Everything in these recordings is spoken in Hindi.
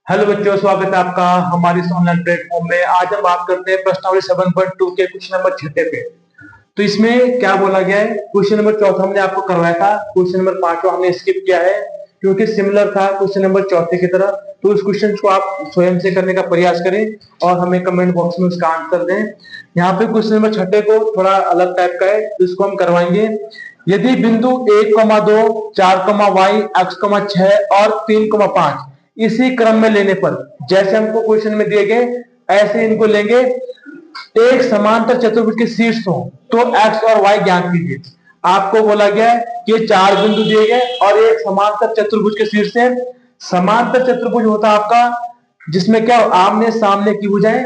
हेलो बच्चों, स्वागत है आपका हमारे इस ऑनलाइन प्लेटफॉर्म में। आज हम बात करते हैं प्रश्नावली 7.2 के क्वेश्चन नंबर 6 पे। तो इसमें क्या बोला गया है, क्वेश्चन नंबर 4 हमने आपको करवाया था, क्वेश्चन नंबर 5 हमने स्किप किया है क्योंकि सिमिलर था क्वेश्चन नंबर 4 की तरह। तो उस क्वेश्चन को आप स्वयं से करने का प्रयास करें और हमें कमेंट बॉक्स में उसका आंसर दें। यहाँ पे क्वेश्चन नंबर 6 को थोड़ा अलग टाइप का है, इसको हम करवाएंगे। यदि बिंदु 1,2, 4,y, x,6 और 3,5 इसी क्रम में लेने पर, जैसे हमको क्वेश्चन में दिए गए ऐसे इनको लेंगे, एक समांतर चतुर्भुज के शीर्ष हो तो x और y ज्ञात कीजिए। आपको बोला गया है कि 4 बिंदु दिए गए और एक समांतर चतुर्भुज के शीर्ष है। समांतर चतुर्भुज होता है आपका जिसमें क्या आमने सामने की भुजाएं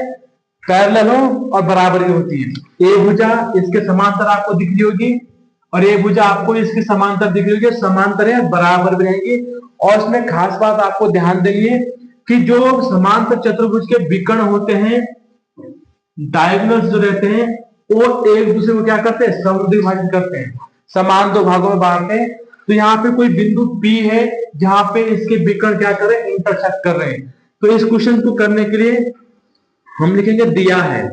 पैरेलल हो और बराबर की होती है। एक भुजा इसके समांतर आपको दिख रही होगी और एक भुजा आपको इसके समांतर दिख रही होगी, समांतर है बराबर भी रहेंगी। और इसमें खास बात आपको ध्यान देनी है कि जो समांतर चतुर्भुज के विकर्ण होते हैं, डायगोनल्स जो रहते हैं, वो एक दूसरे को क्या करते हैं, समद्विभाजित करते हैं, समान दो भागों में बांटते हैं। तो यहाँ पे कोई बिंदु P है जहां पे इसके विकर्ण क्या कर रहे हैं, इंटरसेक्ट कर रहे हैं। तो इस क्वेश्चन को करने के लिए हम लिखेंगे दिया है।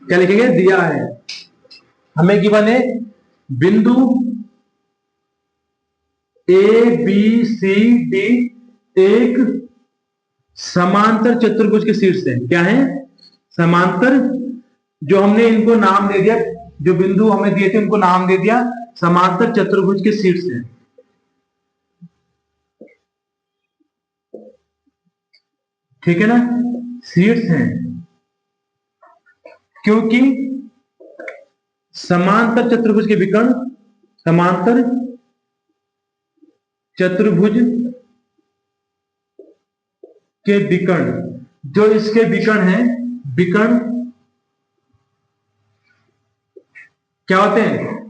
क्या लिखेंगे, दिया है। हमें गिवन है बिंदु ए बी सी डी एक समांतर चतुर्भुज के शीर्ष है। क्या है, समांतर। जो हमने इनको नाम दे दिया, जो बिंदु हमें दिए थे उनको नाम दे दिया समांतर चतुर्भुज के शीर्ष है। ठीक है ना, शीर्ष है क्योंकि समांतर चतुर्भुज के विकर्ण, समांतर चतुर्भुज के विकर्ण, जो इसके विकर्ण हैं, विकर्ण क्या होते हैं,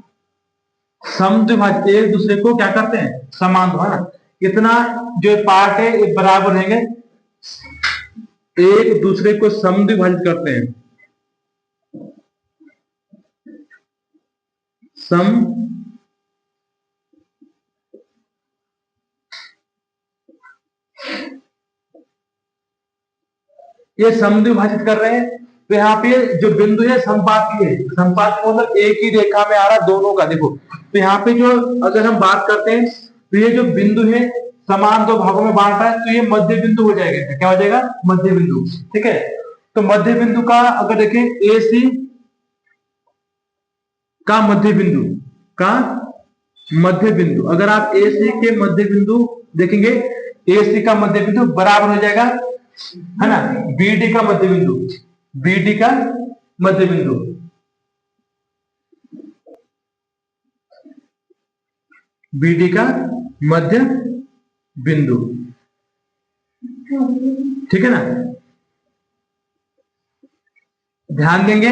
समद्विभाजित, एक दूसरे को क्या करते हैं, समान है ना। इतना जो पार्ट है ये बराबर रहेंगे, एक दूसरे को समद्विभाजित करते हैं, सम ये समद्विभाजित कर रहे हैं। तो यहाँ पे जो बिंदु है संपाती है, संपाती मतलब एक ही रेखा में आ रहा दोनों का। देखो तो यहाँ पे जो अगर हम बात करते हैं तो ये जो बिंदु है समान दो भागों में बांटा है, तो ये मध्य बिंदु हो जाएगा। क्या हो जाएगा, मध्य बिंदु। ठीक है, तो मध्य बिंदु का अगर देखें ए सी का मध्य बिंदु का मध्य बिंदु, अगर आप ए सी के मध्य बिंदु देखेंगे, ए सी का मध्य बिंदु बराबर हो जाएगा, है ना, बी डी का मध्य बिंदु, बी डी का मध्य बिंदु, बी डी का मध्य बिंदु। ठीक है ना, ध्यान देंगे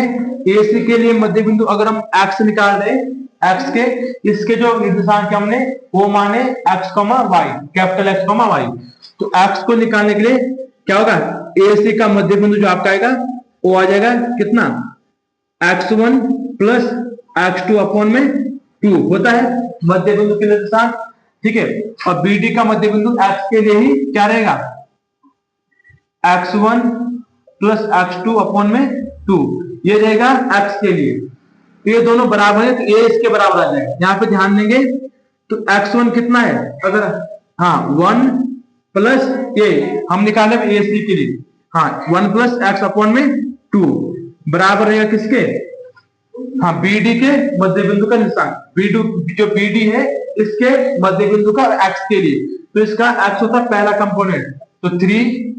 ए सी के लिए मध्य बिंदु अगर हम एक्स निकाल रहे हैं, एक्स के इसके जो निर्देशांक हमने वो माने X comma Y, capital X comma Y. तो एक्स को निकालने के लिए क्या होगा, ए सी का मध्य बिंदु जो आपका आएगा वो आ जाएगा कितना, x1 प्लस x2 अपॉन में 2 होता है मध्य बिंदु के निर्देशांक। ठीक है, और बी डी का मध्य बिंदु x के लिए ही क्या रहेगा, x1 प्लस x2 अपॉन में 2, ये रहेगा x के लिए। तो ये दोनों बराबर है तो ये इसके बराबर आ जाएगा। यहाँ पे ध्यान देंगे तो x1 कितना है, अगर हाँ 1 प्लस ये हम निकाले ए सी के लिए, हाँ 1 प्लस एक्स अपॉन में 2 बराबर रहेगा किसके, हाँ बी डी के मध्य बिंदु का निशान, जो बी डी है इसके मध्य बिंदु का एक्स के लिए। तो इसका एक्स होता है पहला कंपोनेंट, तो 3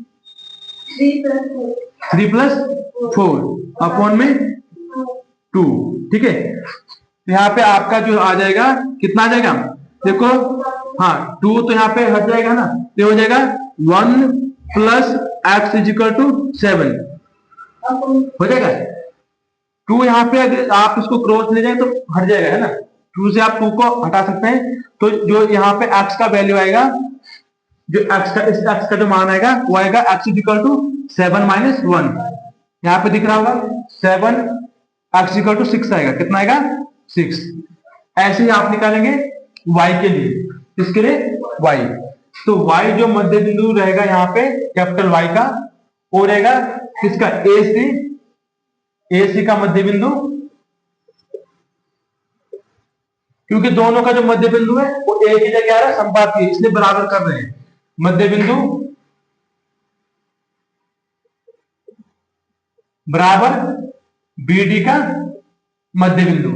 प्लस 4 अपॉन में 2। ठीक है, तो यहाँ पे आपका जो आ जाएगा कितना आ जाएगा, देखो हाँ 2 तो यहाँ पे हट जाएगा ना, तो हो जाएगा 1 plus X is equal to 7 हो जाएगा। 2 यहाँ पे अगर आप इसको क्रॉस ले जाए तो हट जाएगा, है ना, 2 से आप 2 को हटा सकते हैं। तो जो यहाँ पे x का वैल्यू आएगा, जो x का, इस x का जो मान आएगा वो आएगा x is equal to 7 minus 1। यहाँ पे दिख रहा होगा 7 x इक्वल टू 6 आएगा, कितना आएगा 6। ऐसे ही आप निकालेंगे y के लिए, किसके लिए, y। तो y जो मध्य बिंदु रहेगा यहाँ पे कैपिटल Y का, वो रहेगा किसका, AC का मध्य बिंदु, क्योंकि दोनों का जो मध्य बिंदु है वो एक ही जगह आ रहा है, संपाती है, इसलिए बराबर कर रहे हैं। मध्य बिंदु बराबर BD का मध्य बिंदु,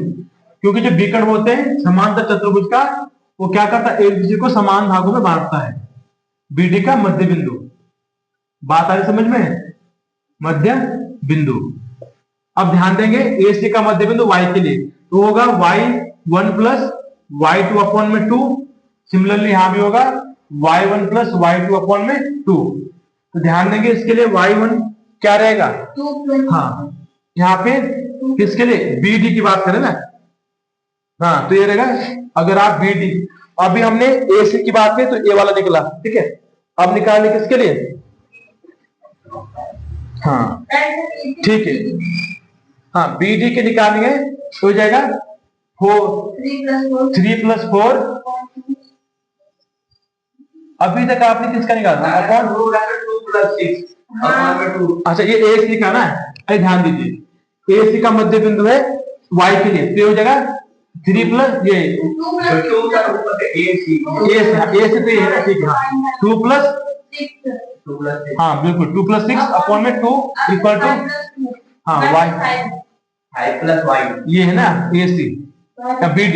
क्योंकि जो विकर्ण होते हैं समांतर चतुर्भुज का, वो क्या करता है, एक दूसरे को समान भागों में बांटता है। BD का मध्य बिंदु, बात आ रही समझ में, मध्य बिंदु। अब ध्यान देंगे AC का मध्य बिंदु Y के लिए, तो होगा y1 प्लस y2 अपॉन में 2। सिमिलरली यहां भी होगा y1 प्लस y2 अपॉन में 2। तो ध्यान देंगे इसके लिए y1 क्या रहेगा, हाँ यहाँ पे किसके लिए, BD की बात करें ना, हाँ तो ये रहेगा। अगर आप BD, अभी हमने AC की बात की तो ये वाला निकला, ठीक है। अब निकालने किसके लिए, हाँ ठीक है, हाँ BD के निकालेंगे तो हो जाएगा 3 प्लस 4। अभी तक आपने किसका निकाला, अपॉन 2 प्लस 6। अच्छा ये AC का ना, अरे ध्यान दीजिए, AC का मध्य बिंदु है Y के लिए, तो हो जाएगा 3 प्लस ये AC तो ये है ना, ठीक है, 2 प्लस, हाँ बिल्कुल 2 प्लस 6 अपॉन में 2 इक्वल टू, हाँ y प्लस y, ये है ना AC या BD,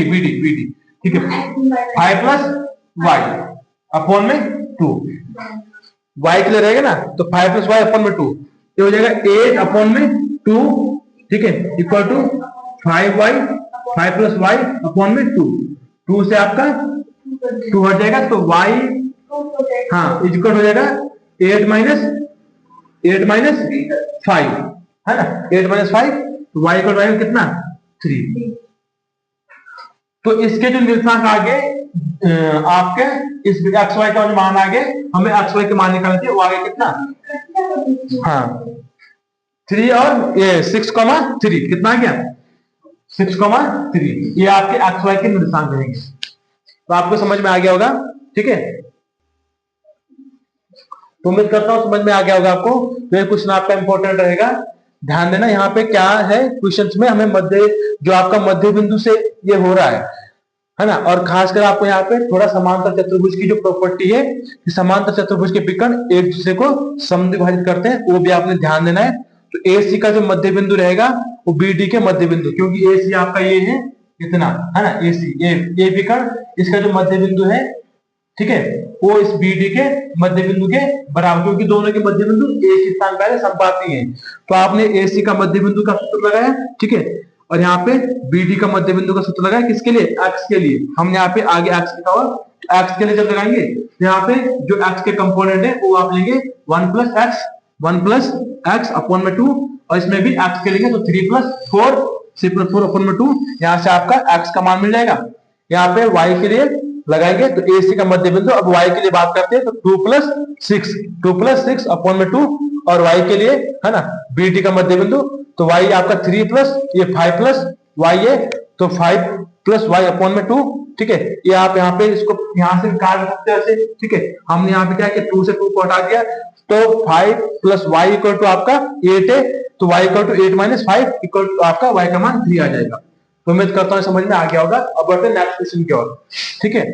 ठीक है, 5 प्लस y अपॉन में 2, y के लिए रहेगा ना, तो 5 प्लस y अपॉन में 2, ये हो जाएगा 8 अपॉन में 2, ठीक है, equal to 5 plus y upon में 2 से आपका 2 हट जाएगा, तो y, हाँ इक्वल हो जाएगा 8 माइनस 5, है ना, 8 माइनस 5, तो y इक्वल रहेगा कितना, 3। तो इसके जो निर्देशांक आगे आपके इस एक्स वाई का जो मान आगे, हमें एक्स वाई के मान निकालने थे, वो आगे कितना, हाँ 3 और ये 6,3 कितना आ गया, 6,3, ये आपके एक्स वाई के निर्देशांक रहेंगे। तो आपको समझ में आ गया होगा, ठीक है, तो उम्मीद करता हूं समझ में आ गया होगा आपको। तो ये क्वेश्चन आपका इंपॉर्टेंट रहेगा, ध्यान देना। यहाँ पे क्या है क्वेश्चंस में, हमें मध्य, जो आपका मध्य बिंदु से ये हो रहा है ना, और खासकर आपको यहाँ पे थोड़ा समांतर चतुर्भुज की जो प्रॉपर्टी है कि समांतर चतुर्भुज के विकर्ण एक दूसरे को समद्विभाजित करते हैं, वो भी आपने ध्यान देना है। तो AC का जो मध्य बिंदु रहेगा वो BD के मध्य बिंदु, क्योंकि AC आपका ये है इतना, है ना, AC ये विकर्ण, इसका जो मध्य बिंदु है, ठीक है, वो इस BD के मध्य बिंदु के बराबर, क्योंकि दोनों के मध्य बिंदु एक ही स्थान पर संपाती हैं। तो आपने AC का मध्य बिंदु का सूत्र लगाया, ठीक है, और यहाँ पे BD का मध्य बिंदु का सूत्र लगाया, किसके लिए, x के लिए। हमने यहाँ पे आगे x लिखा हुआ, x के लिए जब लगाएंगे तो यहाँ पे जो x के कंपोनेंट है वो आप लेंगे 1 प्लस x अपॉन में 2, और इसमें भी x के लेंगे तो 3 प्लस 4 अपॉन में 2, यहाँ से आपका x का मान मिल जाएगा। यहाँ पे y के लिए लगाएंगे तो AC का मध्य बिंदु, अब y के लिए बात करते हैं तो 2 प्लस 6 अपॉन में 2, और y के लिए, है ना, BD का मध्य बिंदु, तो y आपका 3 प्लस ये 5 प्लस y है, तो 5 प्लस y अपॉन में 2, ठीक है। ये आप यहाँ पे इसको यहाँ से निकाल सकते हैं, ठीक है। हमने यहाँ पे क्या किया, 2 से 2 को हटा दिया, तो 5 प्लस y इक्वल टू आपका 8 है, तो y equal to 8 minus 5 equal to आपका y का मान 3 आ जाएगा। तो उम्मीद करता हूँ समझ में आ गया होगा। अब बढ़ते हैं नेक्स्ट क्वेश्चन की ओर, ठीक है।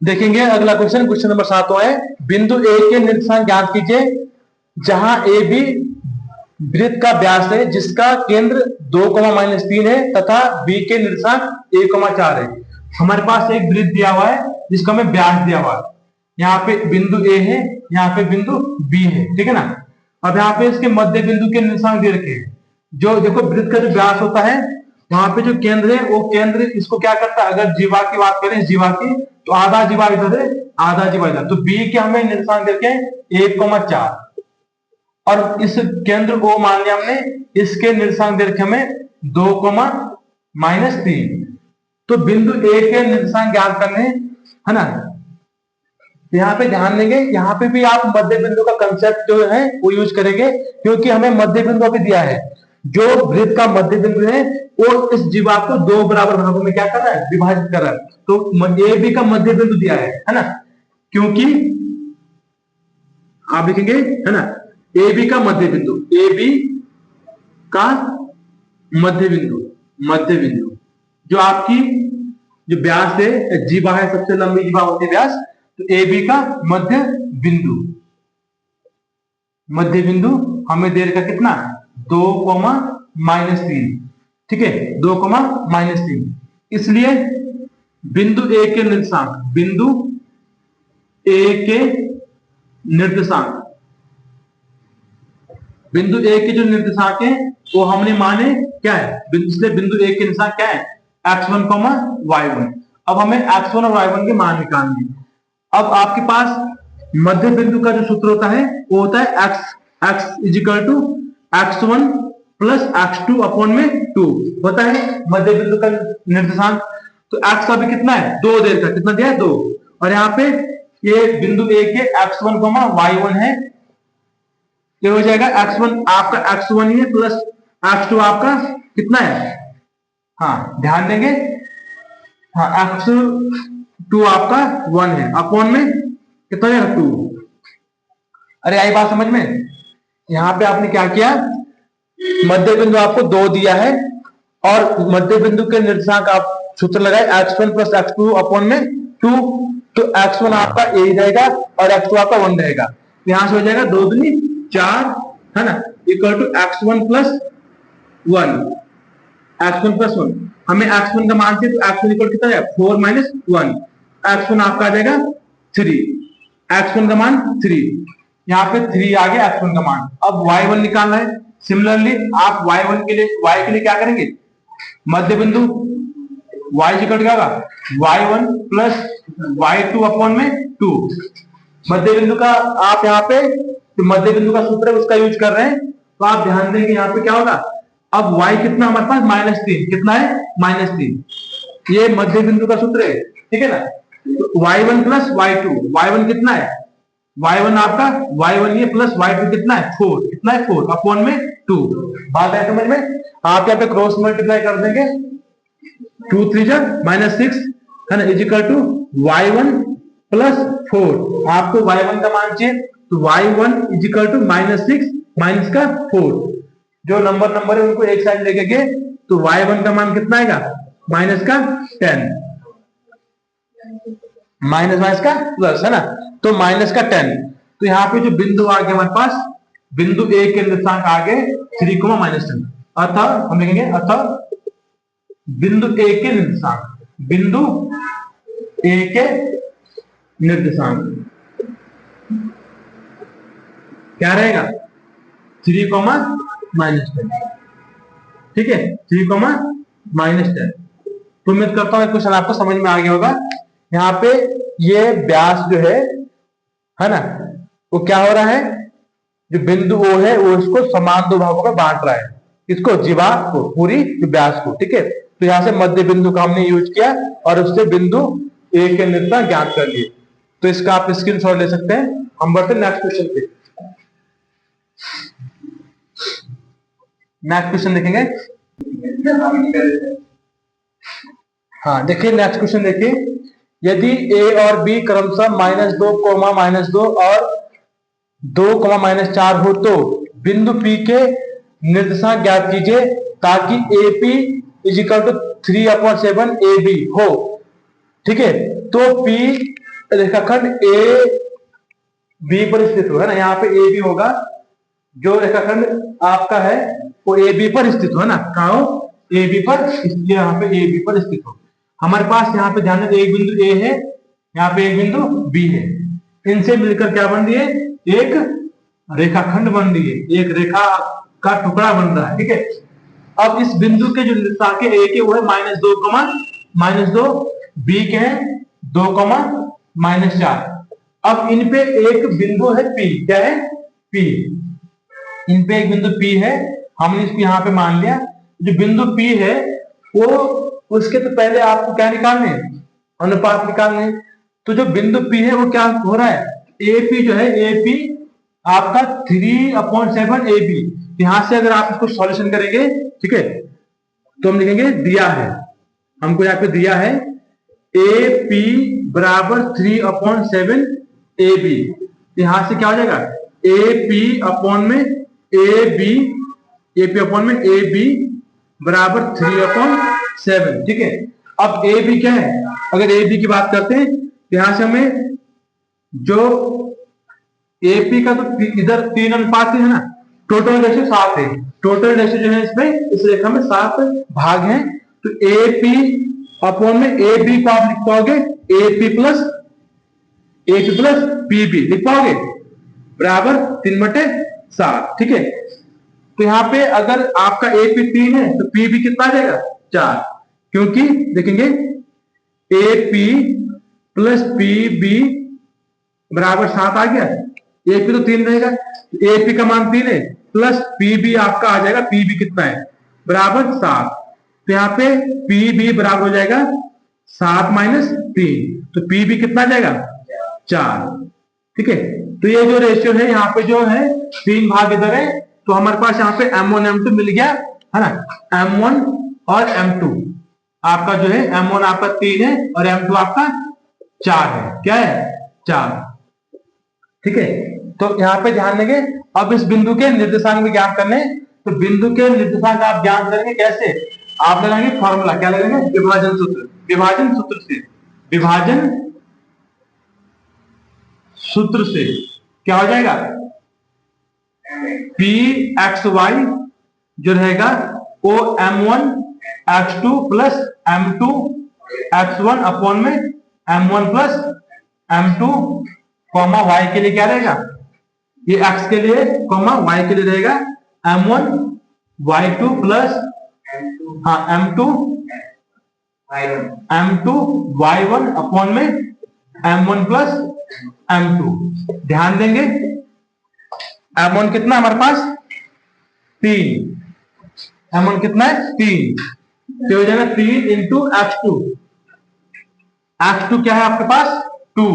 देखेंगे अगला क्वेश्चन, क्वेश्चन नंबर 7 है, बिंदु A के निर्देशांक ज्ञात कीजिए जहां AB वृत्त का व्यास है जिसका केंद्र 2,-3 है तथा B के निर्देशांक 1,4 है। हमारे पास एक वृत्त दिया हुआ है जिसका हमें व्यास दिया हुआ है, यहाँ पे बिंदु A है, यहाँ पे बिंदु B है, ठीक है ना। अब यहाँ पे इसके मध्य बिंदु के निर्देशांक दे रखे हैं। जो देखो वृत्त का जो व्यास होता है, वहां पे जो केंद्र है वो केंद्र इसको क्या करता है, अगर जीवा की बात करें, जीवा की, तो आधा जीवा इधर है, आधा जीवा इधर, तो B के हमें निर्देशांक देखे 1,4, और इस केंद्र को मान लिया हमने, इसके निर्देशांक दे रखे हमें 2,-3। तो बिंदु A के निर्देशांक ज्ञात करने, है ना। यहाँ पे ध्यान देंगे, यहाँ पे भी आप मध्य बिंदु का कंसेप्ट जो है वो यूज करेंगे, क्योंकि हमें मध्य बिंदु अभी दिया है। जो वृत्त का मध्य बिंदु है वो इस जीवा को दो बराबर भागों में क्या कर रहा है, विभाजित कर रहा है। तो ए बी का मध्य बिंदु दिया है ना, क्योंकि आप लिखेंगे है ना, ए बी का मध्य बिंदु, ए बी का मध्य बिंदु जो आपकी जो व्यास है, जीवा है, सबसे लंबी जीवा होती है व्यास, तो ए बी का मध्य बिंदु हमें दे रखा कितना, 2,-3, ठीक है, 2,-3। इसलिए बिंदु ए के निर्देशांक, बिंदु ए के जो निर्देशांक है वो हमने माने क्या है, इसलिए बिंदु ए के निर्देशांक क्या है, x1, y1। अब हमें x1 और y1 के मान निकालने। अब आपके पास मध्य बिंदु का जो सूत्र होता है वो होता है x x1 plus x2 upon में 2 होता है मध्य बिंदु का निर्देशांक। तो x का भी कितना है, 2 दे रखा, कितना दिया है, 2। और यहाँ पे ये बिंदु ए के x1, y1 है, ये हो जाएगा x1 आपका x1 ही है प्लस x2 आपका कितना है, हाँ ध्यान देंगे, हाँ x2 आपका 1 है, अपॉन में कितना है, 2। अरे आई बात समझ में। यहां पे आपने क्या किया, मध्य बिंदु आपको 2 दिया है और मध्य बिंदु के निर्देशांक आप सूत्र लगाए x1 प्लस x2 अपॉन में 2। तो x1 आपका a रहेगा और x2 आपका 1 रहेगा। यहां से हो जाएगा 2 दूनी 4 है ना, इक्वल टू x1 प्लस 1, हमें x1 का मान चाहिए, तो x1 इक्वल कितना है, 4 माइनस 1, x1 आपका आ जाएगा 3, x1 का मान 3, यहाँ पे 3 आ गया x1 का मान। अब y1 निकालना है। सिमिलरली आप y1 के लिए, y के लिए क्या करेंगे, मध्य बिंदु y इक्वल क्या होगा, y1 प्लस y2 अपॉन में 2। मध्य बिंदु का आप यहाँ पे तो मध्य बिंदु का सूत्र है उसका यूज कर रहे हैं, तो आप ध्यान देंगे यहाँ पे क्या होगा। अब y कितना हमारे पास, -3, कितना है, -3, ये मध्य बिंदु का सूत्र है, ठीक है ना। तो y1 प्लस y2, y1 कितना है, y1 आपका y1 ये प्लस y2 कितना है, 4, कितना है, 4 अपॉन में 2। बात है समझ में। आप यहाँ पे क्रॉस मल्टीप्लाई कर देंगे, 2 3 जा -6 है ना, इजिकल टू y1 प्लस 4। आपको y1 का मान चाहिए, तो y1 इजिकल टू -6 माइनस का 4। जो नंबर है उनको एक साइड लेके गए, तो y1 का मान कितना आएगा, माइनस का 10, माइनस का प्लस है ना, तो माइनस का 10। तो यहाँ पे जो बिंदु आ गया हमारे पास, बिंदु ए के निर्देशांक आ गए 3, -10। अतः हम लिखेंगे, अतः बिंदु ए के निर्देशांक, बिंदु ए के निर्देशांक क्या रहेगा, 3, -10, ठीक है, 3, -10। तो उम्मीद करता हूं क्वेश्चन आपको समझ में आ गया होगा। यहाँ पे ये व्यास जो है ना, वो क्या हो रहा है, जो बिंदु O है वो इसको समान 2 भागों में बांट रहा है, इसको जीवा को, पूरी व्यास को, ठीक है। तो यहाँ से मध्य बिंदु का हमने यूज किया और उससे बिंदु A के निर्देशांक ज्ञात कर लिए। तो इसका आप स्क्रीनशॉट ले सकते हैं। हम बढ़ते नेक्स्ट क्वेश्चन पे। नेक्स्ट क्वेश्चन देखेंगे। हाँ देखिए, नेक्स्ट क्वेश्चन देखिए, यदि ए और बी क्रमशः -2, -2 और 2, -4 हो तो बिंदु P के निर्देशांक ज्ञात कीजिए ताकि AP = 3/7 AB हो, ठीक है। तो P रेखाखंड ए बी पर स्थित हो, है ना, यहाँ पे ए बी होगा, जो रेखाखंड आपका है वो ए बी पर स्थित हो ना, कहा ए बी पर, इसलिए यहाँ पे ए बी पर स्थित हो। हमारे पास यहाँ पे ध्यान दें, एक बिंदु ए है, यहाँ पे एक बिंदु बी है, इनसे मिलकर क्या बन रही है, एक रेखाखंड बन रही है, एक रेखा का टुकड़ा बन रहा है, ठीक है। अब इस बिंदु के जो निर्देशांक ए के वो है -2, बी के है 2, -4। अब इन पे एक बिंदु है P, क्या है, P, इन पे एक बिंदु P है, हमने इसको यहाँ पे मान लिया। जो बिंदु P है वो, उसके तो पहले आपको क्या निकालने, अनुपात निकालने। तो जो बिंदु P है वो क्या हो रहा है, AP जो है, AP आपका 3/7 AB, यहां से अगर आप इसको सॉल्यूशन करेंगे, ठीक है, तो हम लिखेंगे दिया है, हमको यहाँ पे दिया है ए पी बराबर 3/7 ए बी। यहां से क्या हो जाएगा ए पी अपॉन में A B, A P upon में ए बी बराबर 3/7, ठीक है। अब ए बी क्या है, अगर ए बी की बात करते हैं तो यहां से हमें जो ए पी का तो इधर 3:3 है ना, टोटल रेशियो 7 है, टोटल रेशियो जो है इसमें इस रेखा में 7 भाग हैं, तो ए पी अपॉन में ए बी को आप लिख पाओगे A P plus P B लिख पाओगे बराबर 3/7, ठीक है। तो यहाँ पे अगर आपका ए पी 3 है तो पी बी कितना आ जाएगा 4, क्योंकि देखेंगे A P plus P B बराबर 7 आ गया, ए पी तो 3 रहेगा, ए पी का मान 3 है प्लस पी बी आपका आ जाएगा, पी बी कितना है बराबर 7, तो यहाँ पे पी बी बराबर हो जाएगा 7 - 3, तो पी बी कितना आ जाएगा 4, ठीक है। तो ये जो रेशियो है यहाँ पे जो है 3 भाग इधर है, तो हमारे पास यहाँ पे M1 M2 मिल गया है ना, M1 और M2 आपका जो है M1 आपका 3 है और M2 आपका 4 है, क्या है 4, ठीक है। तो यहाँ पे ध्यान देंगे, अब इस बिंदु के निर्देशांक में ज्ञात करने, तो बिंदु के निर्देशांक आप ज्ञात करेंगे कैसे, आप लगाएंगे फॉर्मूला, क्या लगाएंगे विभाजन सूत्र, विभाजन सूत्र से, विभाजन सूत्र से क्या हो जाएगा पी एक्स वाई जो रहेगा वो M1 x2 plus M2 x1 upon में M1 plus M2 comma y के लिए क्या रहेगा, ये x के लिए कॉमा y के लिए रहेगा M1 y2 plus M2 y1 upon में M1 प्लस M2। ध्यान देंगे M1 कितना हमारे पास 3, M1 कितना है 3, तो हो जाएगा 3 इंटू x2, x2 क्या है आपके पास 2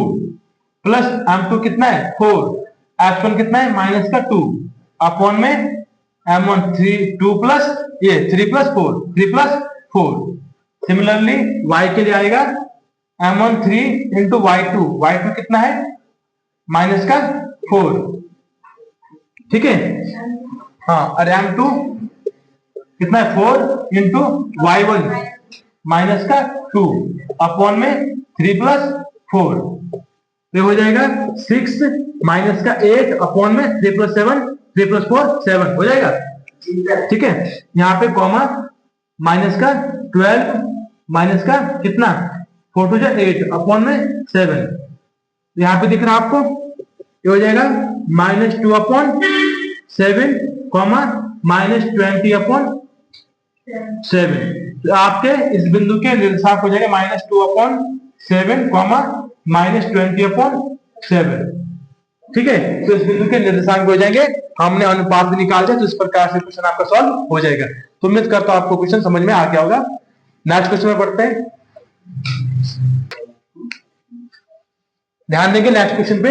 प्लस M2 कितना है 4, x1 कितना है माइनस का 2 अपॉन में M1 2 प्लस ये 3 प्लस 4, सिमिलरली y के लिए आएगा M1 3 इंटू y2 कितना है माइनस का 4, ठीक है, हाँ, और M2 कितना है 4 इंटू y1 माइनस का 2 अपॉन में 3 प्लस 4, तो हो जाएगा 6 माइनस का 8 अपॉन में 3 प्लस 7, 3 प्लस 4 7 हो जाएगा, ठीक है। यहाँ पे कॉमा माइनस का 12 माइनस का कितना 4 to 8 अपॉन में 7, यहाँ पे दिख रहा है आपको, ये हो जाएगा -2 अपॉन 7 कॉमा -20 अपॉन 7, तो आपके इस बिंदु के निर्देशांक हो जाएगा -2 अपॉन 7 कॉमा -20 अपॉन 7, ठीक है। तो इस बिंदु के निर्देशांक हो जाएंगे, हमने अनुपात निकाल दिया, तो इस प्रकार से क्वेश्चन आपका सॉल्व हो जाएगा। तो उम्मीद करता हूं आपको क्वेश्चन समझ में आ गया होगा। नेक्स्ट क्वेश्चन में पढ़ते हैं, ध्यान देंगे नेक्स्ट क्वेश्चन पे।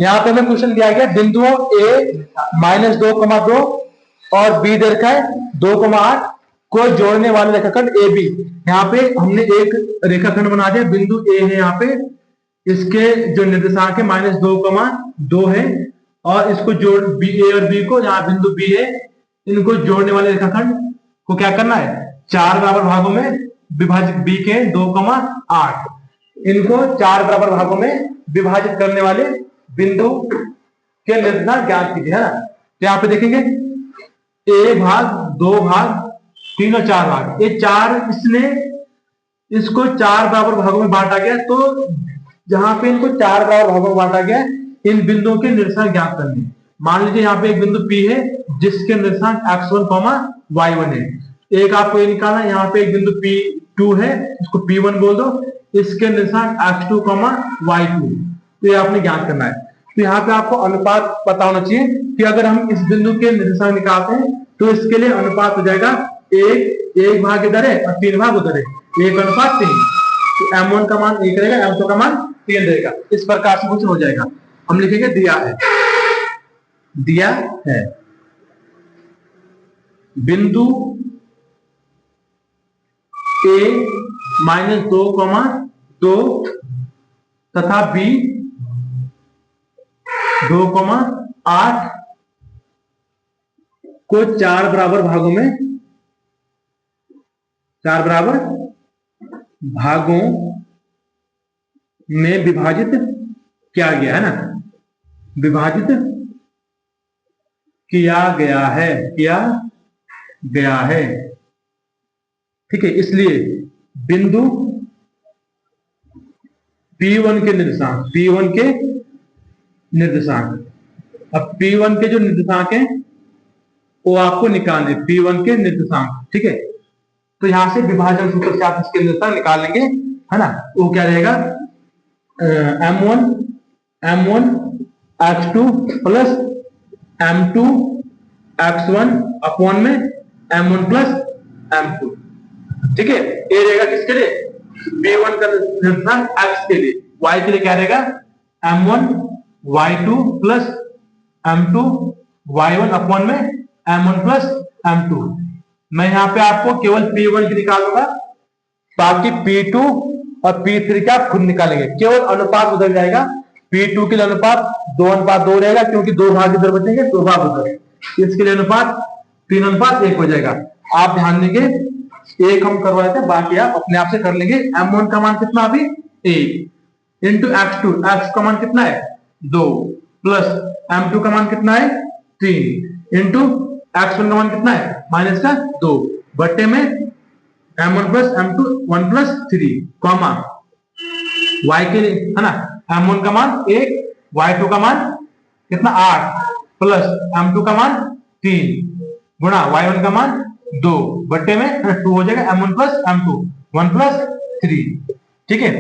यहाँ पे हमें क्वेश्चन दिया गया बिंदुओं A -2,2 और B दे रखा है 2,8 को जोड़ने वाले रेखाखंड AB। यहाँ पे हमने एक रेखाखंड बना दिया, बिंदु A है, यहाँ पे इसके जो निर्देशांक है -2,2 है, और इसको जोड़ A और B को, यहाँ बिंदु B है, इनको जोड़ने वाले रेखाखंड को क्या करना है 4 बराबर भागों में विभाजित, B के 2,8 इनको 4 बराबर भागों में विभाजित करने वाले बिंदु के निर्देशांक ज्ञात कीजिए, है ना। तो यहाँ पे देखेंगे A भाग 2 भाग 3 और 4 भाग, ये 4 इसने इसको 4 बराबर भागों में बांटा गया, तो जहां पे इनको 4 बराबर भागों में बांटा गया, इन बिंदुओं के निर्देशांक ज्ञात करने। मान लीजिए यहाँ पे एक बिंदु P है जिसके निर्देशांक x1, y1 है, एक आपको ये निकालना है, यहाँ पे एक बिंदु P2 है, इसको P1 बोल दो, इसके निर्देशांक x2, y2, तो ये आपने ज्ञात करना है। तो यहाँ पे आपको अनुपात पता होना चाहिए कि अगर हम इस बिंदु के निर्देशांक निकालते हैं तो इसके लिए अनुपात हो जाएगा 1 भाग इधर है और 3 भाग उधर है, 1:3, तो M1 का मान 1 रहेगा, M2 का मान 3 रहेगा। इस प्रकार से कुछ हो जाएगा, हम लिखेंगे दिया है, दिया है। बिंदु ए -2, 2 तथा बी 2, 8 को 4 बराबर भागों में विभाजित किया गया है ना, विभाजित किया गया है। ठीक है, इसलिए बिंदु P1 के निर्देशांक, अब P1 के जो निर्देशांक हैं वो आपको निकालने, P1 के निर्देशांक। ठीक है, तो यहां से विभाजन सूत्र से आप इसके निर्देशांक निकाल लेंगे, है ना। वो क्या रहेगा, M1 x2 plus M2 x1 upon में M1 प्लस M2। ठीक है, ये रहेगा किसके लिए, P1 का निर्देशांक x के लिए। y के लिए क्या रहेगा, M1 y2 plus M2 y1 upon में M1 प्लस M2। मैं यहाँ पे आपको केवल P1 की निकालूंगा, बाकी P2 और P3 का आप खुद निकालेंगे। केवल अनुपात बदल जाएगा, P2 के लिए अनुपात 2:2 रहेगा, क्योंकि 2 भाग इधर बचेंगे, 2 भाग उधर। इसके लिए अनुपात 3:1 हो जाएगा। आप ध्यान देंगे, एक हम करवाए थे, बाकी आप अपने आप से कर लेंगे। M1 का मान कितना, अभी 1 इंटू x2, x का मान कितना है 2, प्लस M2 का मान कितना है 3 इंटू x1 का मान कितना है -2, बट्टे में M1 plus M2 1 plus 3, comma y के लिए, है ना, M1 का मान 1, y2 का मान कितना 8, प्लस M2 का मान 3 गुणा y1 का मान 2, बट्टे में 2 हो जाएगा, M1 प्लस M2 1 प्लस 3। ठीक है,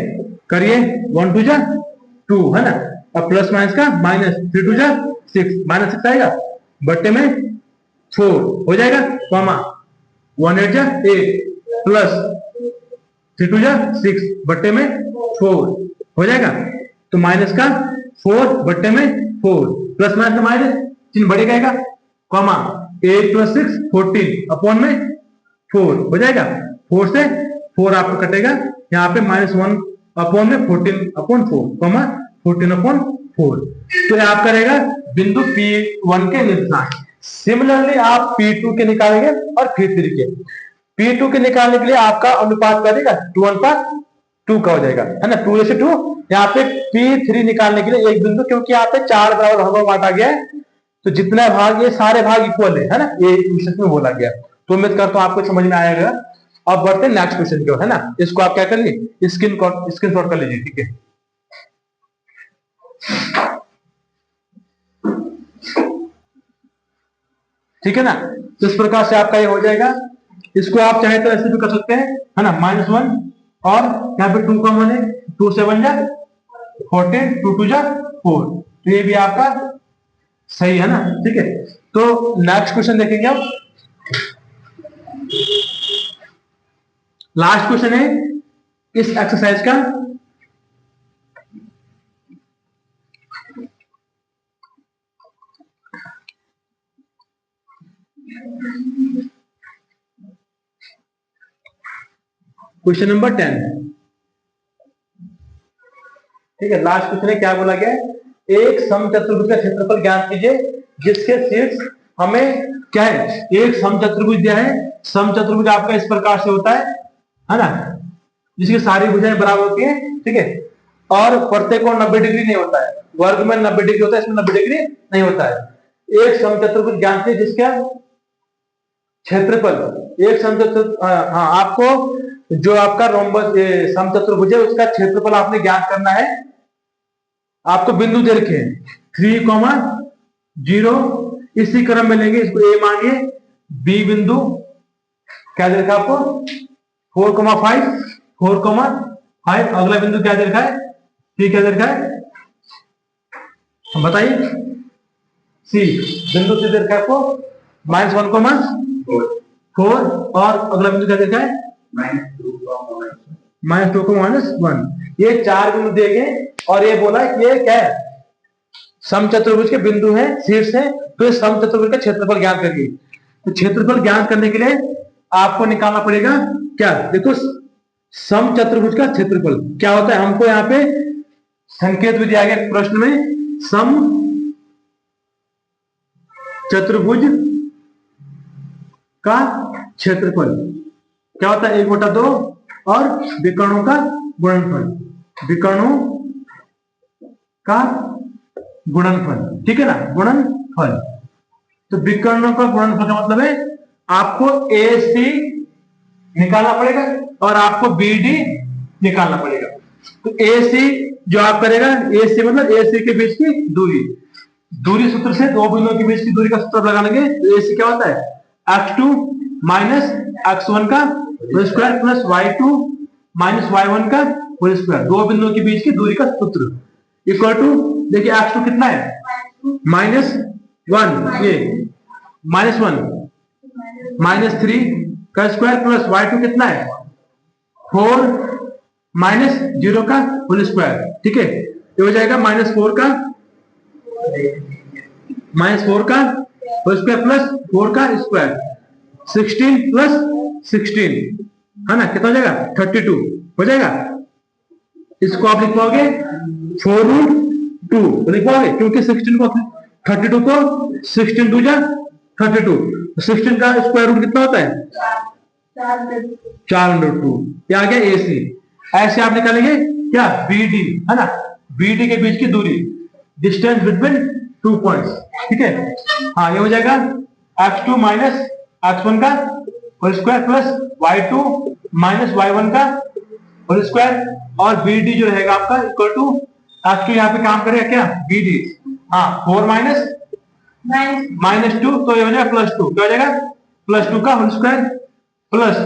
करिए 1 2 जा 2, है ना, अब प्लस माइनस का माइनस, 3 2 जा 6, -6 आएगा, बट्टे में 4 हो जाएगा, कॉमा 1 8 जा 8 प्लस 3 2 जा 6, बट्टे में 4 हो जाएगा। तो माइनस का 4 बट्टे में 4, प्लस माइनस का माइनस, चिन्ह बढ़ेगा, कॉमा 8 प्लस 6 14 अपॉन में 4 हो जाएगा। 4 से 4 आपको कटेगा, यहाँ पे -1 अपॉन में 14 अपॉन 4, कॉमा 14 अपॉन 4। तो ये आपका रहेगा बिंदु P1 के निर्देशांक। सिमिलरली आप P2 के निकालेंगे और P3 के। P2 के निकालने के लिए आपका अनुपात क्या देगा, 2:2 का हो जाएगा, है ना, 2:2। यहाँ पे P3 निकालने के लिए एक बिंदु, क्योंकि यहाँ पे 4 बराबर भागों में बांटा गया है, तो जितना भाग, ये सारे भाग इक्वल है ना, ये विषय में बोला गया। तो उम्मीद करता हूं आपको समझ में आएगा। अब बढ़ते हैं नेक्स्ट क्वेश्चन की ओर, है ना। इसको आप क्या करिए, स्क्रीनशॉट कर लीजिए। ठीक है, ठीक है ना। तो इस प्रकार से आपका ये हो जाएगा। इसको आप चाहे तो ऐसे भी कर सकते हैं, है ना, -1 और यहाँ पे 2 कॉमन है, 2 7 जा 14, 2 2 जा 4, तो ये भी आपका सही है ना। ठीक है, तो नेक्स्ट क्वेश्चन देखेंगे अब। लास्ट क्वेश्चन है इस एक्सरसाइज का। Question number 10। ठीक है, लास्ट क्वेश्चन है, क्या बोला गया है, एक समचतुर्भुज का क्षेत्रफल ज्ञात कीजिए जिसके शीर्ष हमें क्या है, एक समचतुर्भुज दिया है। समचतुर्भुज आपका इस प्रकार से होता है ना, जिसकी सारी भुजाएं बराबर होती है। ठीक है, और प्रत्येक कोण 90 डिग्री नहीं होता है, वर्ग में 90 डिग्री होता है, इसमें 90 डिग्री नहीं होता है। एक समचतुर्भुज ज्ञात कीजिए जिसका क्षेत्रफल, एक समचतुर्भुज, हाँ, आपको जो आपका रोम्बस समचतुर्भुज है उसका क्षेत्रफल आपने ज्ञात करना है। आपको बिंदु दे रखे हैं 3, 0, इसी क्रम में लेंगे। इसको ए मानिए, बी बिंदु क्या दे रखा है आपको 4, 5, अगला बिंदु क्या दे रखा है, सी क्या दे रखा है, बताइए। सी बिंदु सी दे रखा है आपको -1, 4, और अगला बिंदु क्या दे रखा है -2, -1। ये 4 बिंदु देंगे और ये बोला कि ये क्या है, समचतुर्भुज के बिंदु हैं, शीर्ष है, तो इस समचतुर्भुज का क्षेत्रफल ज्ञात करिए। तो क्षेत्रफल ज्ञात करने के लिए आपको निकालना पड़ेगा क्या, देखो सम चतुर्भुज का क्षेत्रफल क्या होता है, हमको यहाँ पे संकेत भी दिया गया प्रश्न में, सम चतुर्भुज का क्षेत्रफल क्या होता है, 1/2 और विकर्णों का गुणनफल, विकर्णों का गुणनफल, ठीक है ना, गुणनफल। तो विकर्णों का गुणनफल का मतलब है आपको AC निकालना पड़ेगा और आपको BD निकालना पड़ेगा। तो AC जो आप करेगा, AC मतलब AC के बीच की दूरी, दूरी सूत्र से दो बिंदुओं के बीच की दूरी का सूत्र लगा लेंगे। तो AC क्या होता है, x2 माइनस x1 का whole square plus y2 minus y1 का होल स्क्वायर, दो बिंदुओं के बीच की दूरी का सूत्र इक्वल टू, देखिए x2 कितना है, -1, ये -1 -3 का स्क्वायर प्लस y2 कितना है 4 माइनस 0 का होल स्क्वायर, ठीक है, ये हो जाएगा -4 का होल स्क्वायर प्लस 4 का स्क्वायर, 16 प्लस 16 है ना, कितना हो जाएगा 32 हो जाएगा। इसको आप लिख पाओगे 4√2 लिख पाओगे, क्योंकि 16 को 32 को 16 2 जा 32, 16 का स्क्वायर रूट कितना होता है 4√2, ये आ गया AC। ऐसे आप निकालेंगे क्या, BD है ना, BD के बीच की दूरी, डिस्टेंस बिटवीन 2 पॉइंट्स, ठीक है। हाँ, ये हो जाएगा x2 माइनस x1 का whole square plus y2 minus y1 का होल स्क्वायर, और BD जो रहेगा आपका इक्वल टू x2 यहाँ पे काम करेगा क्या, BD, हाँ 4 माइनस 2, तो ये हो जाएगा +2, क्या हो जाएगा +2 का होल स्क्वायर प्लस,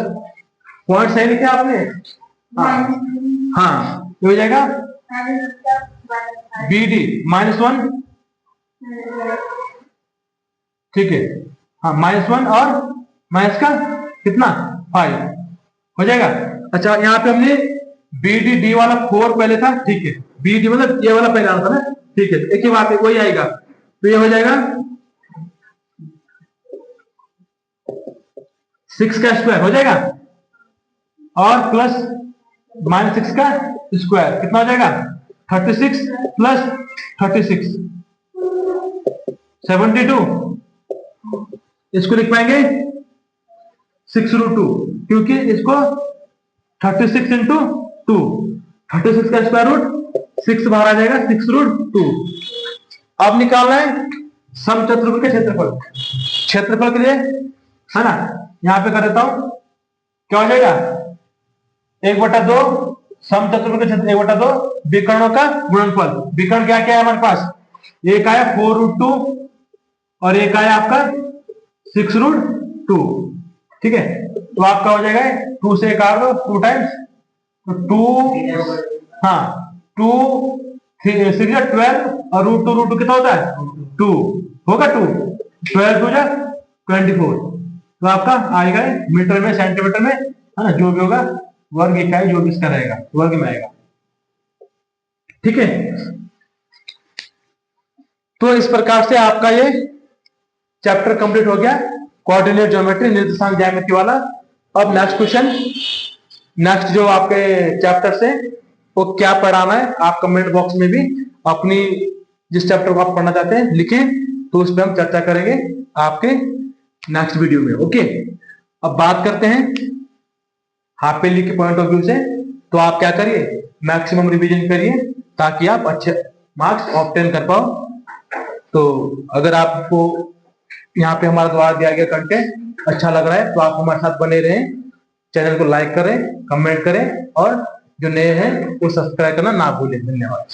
पॉइंट सही लिखा आपने, हाँ ये हो जाएगा BD -1, ठीक है, हाँ -1 और माइनस का कितना 5 हो जाएगा। अच्छा, यहाँ पे हमने BD D वाला 4 पहले था, ठीक है, BD मतलब ये वाला पहले आना था ना, ठीक है, एक ही बात है, वही आएगा, तो ये हो जाएगा 6 का स्क्वायर हो जाएगा और प्लस -6 का स्क्वायर कितना हो जाएगा 36 प्लस 36 72, इसको लिख पाएंगे 6√2, क्योंकि इसको 36 इंटू 2, 36 का स्क्वायर रूट 6 बाहर आ जाएगा 6√2। अब निकालना है समचतुर्भुज के क्षेत्रफल, क्षेत्रफल के लिए है ना, यहां पे कर देता हूं, क्या हो जाएगा 1/2 समचतुर्भुज के क्षेत्र 1/2 विकर्णों का गुणनफल, विकर्ण क्या क्या है हमारे पास, एक आया 4√2 और एक आया आपका 6√2, ठीक है, तो आपका हो जाएगा 2 से काट दो 2 टाइम्स, तो 2, हाँ 2 6 12 और √2 कितना होता है 2 होगा, 2 12 2 जा 24, तो आपका आएगा मीटर में सेंटीमीटर में है ना, जो भी होगा वर्ग इकाई जो भी इसका रहेगा वर्ग में आएगा, ठीक है। तो इस प्रकार से आपका ये चैप्टर कंप्लीट हो गया, कोऑर्डिनेट ज्योमेट्री निर्देशांक ज्यामिति वाला। अब नेक्स्ट क्वेश्चन, नेक्स्ट जो आपके चैप्टर से वो क्या पढ़ाना है, आप कमेंट बॉक्स में भी अपनी जिस चैप्टर को आप पढ़ना चाहते हैं लिखें, तो उस पर हम चर्चा करेंगे आपके नेक्स्ट वीडियो में, ओके। अब बात करते हैं हाफ ईयरली के पॉइंट ऑफ व्यू से, तो आप क्या करिए, मैक्सिमम रिवीजन करिए ताकि आप अच्छे मार्क्स ऑब्टेन कर पाओ। तो अगर आपको यहाँ पे हमारा द्वारा दिया गया कंटेंट अच्छा लग रहा है तो आप हमारे साथ बने रहें, चैनल को लाइक करें, कमेंट करें, और जो नए हैं वो सब्सक्राइब करना ना भूलें। धन्यवाद।